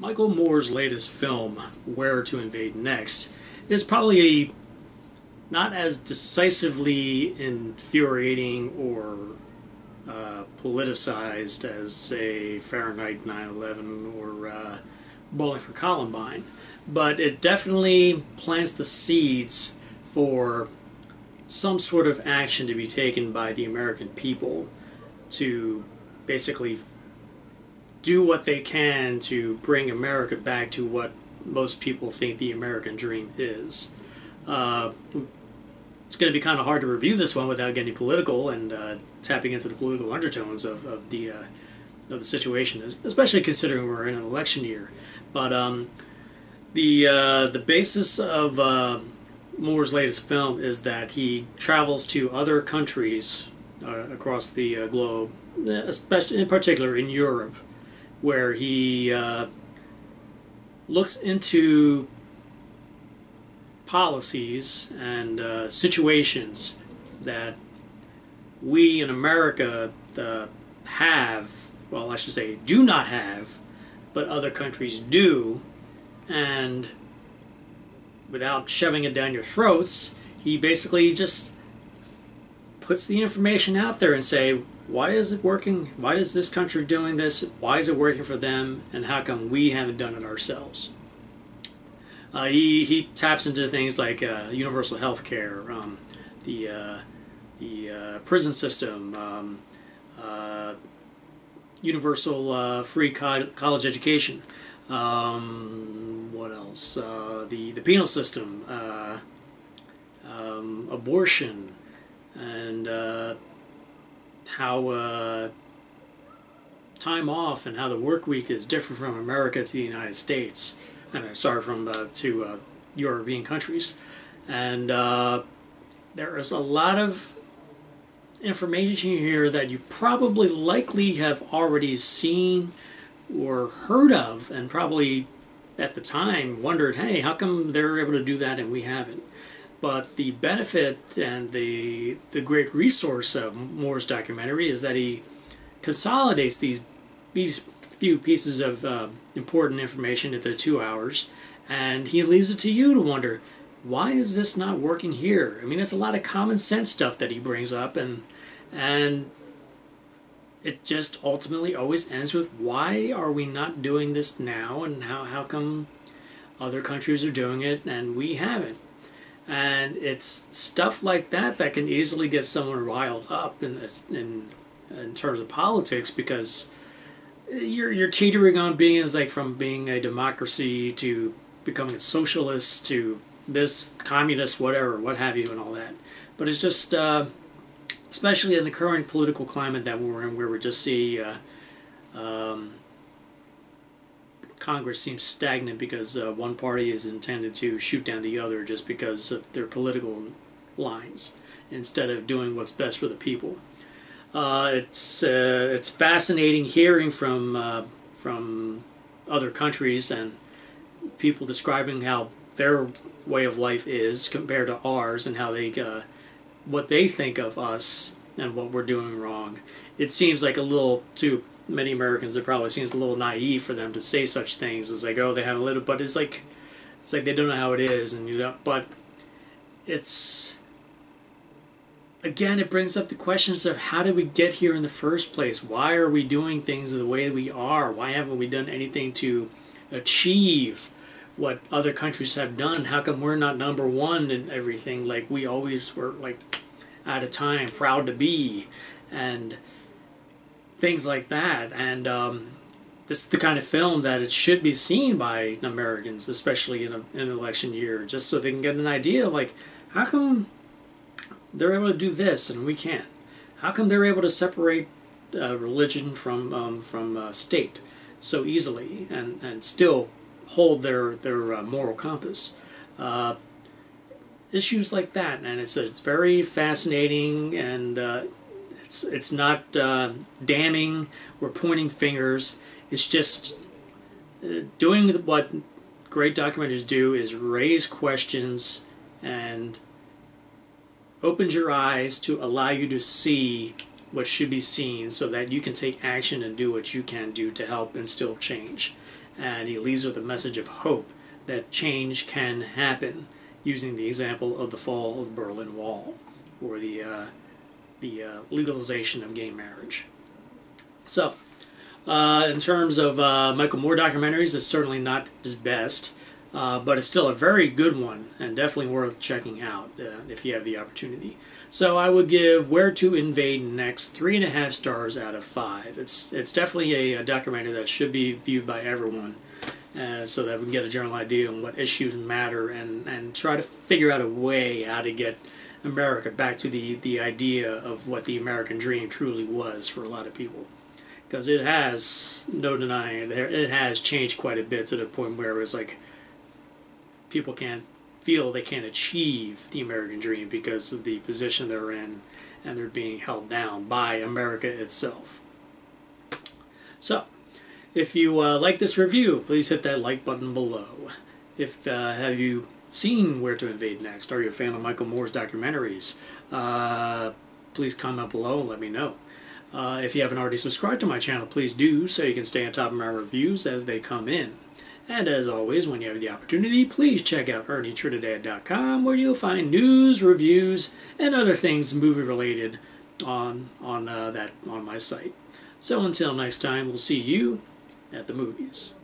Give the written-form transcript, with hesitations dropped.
Michael Moore's latest film, Where to Invade Next, is probably not as decisively infuriating or politicized as, say, Fahrenheit 9/11 or Bowling for Columbine, but it definitely plants the seeds for some sort of action to be taken by the American people to basically do what they can to bring America back to what most people think the American dream is. It's going to be kind of hard to review this one without getting political and tapping into the political undertones of the situation, especially considering we're in an election year. But the basis of Moore's latest film is that he travels to other countries across the globe, especially in particular in Europe, where he looks into policies and situations that we in America have, well, I should say do not have, but other countries do, and without shoving it down your throats, he basically just puts the information out there and say, why is it working? Why is this country doing this? Why is it working for them? And how come we haven't done it ourselves? He taps into things like universal health care, the prison system, universal free college education. What else? The penal system, abortion, and how time off and how the work week is different from America to the United States. I mean, sorry, to European countries. And there is a lot of information here that you probably likely have already seen or heard of, and probably at the time wondered, hey, how come they're able to do that and we haven't? But the benefit and the great resource of Moore's documentary is that he consolidates these few pieces of important information into 2 hours, and he leaves it to you to wonder, why is this not working here? I mean, it's a lot of common sense stuff that he brings up, and it just ultimately always ends with, why are we not doing this now, and how come other countries are doing it and we haven't? And it's stuff like that that can easily get someone riled up in terms of politics, because you're teetering on being from being a democracy to becoming a socialist to this communist, whatever, what have you, and all that. But it's just, especially in the current political climate that we're in, where we just see Congress seems stagnant because one party is intended to shoot down the other just because of their political lines, instead of doing what's best for the people. It's fascinating hearing from other countries and people describing how their way of life is compared to ours, and how they what they think of us and what we're doing wrong. It seems like a little, to many Americans, it probably seems a little naive for them to say such things. It's like, oh, they have a little, but it's like they don't know how it is, and you know. But it's, again, it brings up the questions of, how did we get here in the first place? Why are we doing things the way we are? Why haven't we done anything to achieve what other countries have done? How come we're not number one in everything like we always were, like, at a time, proud to be, and things like that? And this is the kind of film that it should be seen by Americans, especially in an election year, just so they can get an idea of, like, how come they're able to do this and we can't? How come they're able to separate religion from state so easily and still hold their moral compass? Issues like that, and it's very fascinating, and it's not damning or pointing fingers. It's just doing what great documentaries do, is raise questions and opens your eyes to allow you to see what should be seen, so that you can take action and do what you can do to help instill change. and he leaves with a message of hope that change can happen, using the example of the fall of the Berlin Wall, or the legalization of gay marriage. So, in terms of Michael Moore documentaries, it's certainly not his best, but it's still a very good one and definitely worth checking out if you have the opportunity. So I would give Where to Invade Next 3.5 stars out of 5. It's definitely a documentary that should be viewed by everyone, so that we can get a general idea on what issues matter and try to figure out a way how to get America back to the idea of what the American dream truly was for a lot of people. Because it has, no denying it, it has changed quite a bit to the point where it's like people can't feel they can't achieve the American dream because of the position they're in, and they're being held down by America itself. So, if you like this review, please hit that like button below. Have you seen Where to Invade Next? Are you a fan of Michael Moore's documentaries? Please comment below and let me know. If you haven't already subscribed to my channel, please do, so you can stay on top of my reviews as they come in. And as always, when you have the opportunity, please check out ErnieTrinidad.com, where you'll find news, reviews, and other things movie-related on my site. So until next time, we'll see you at the movies.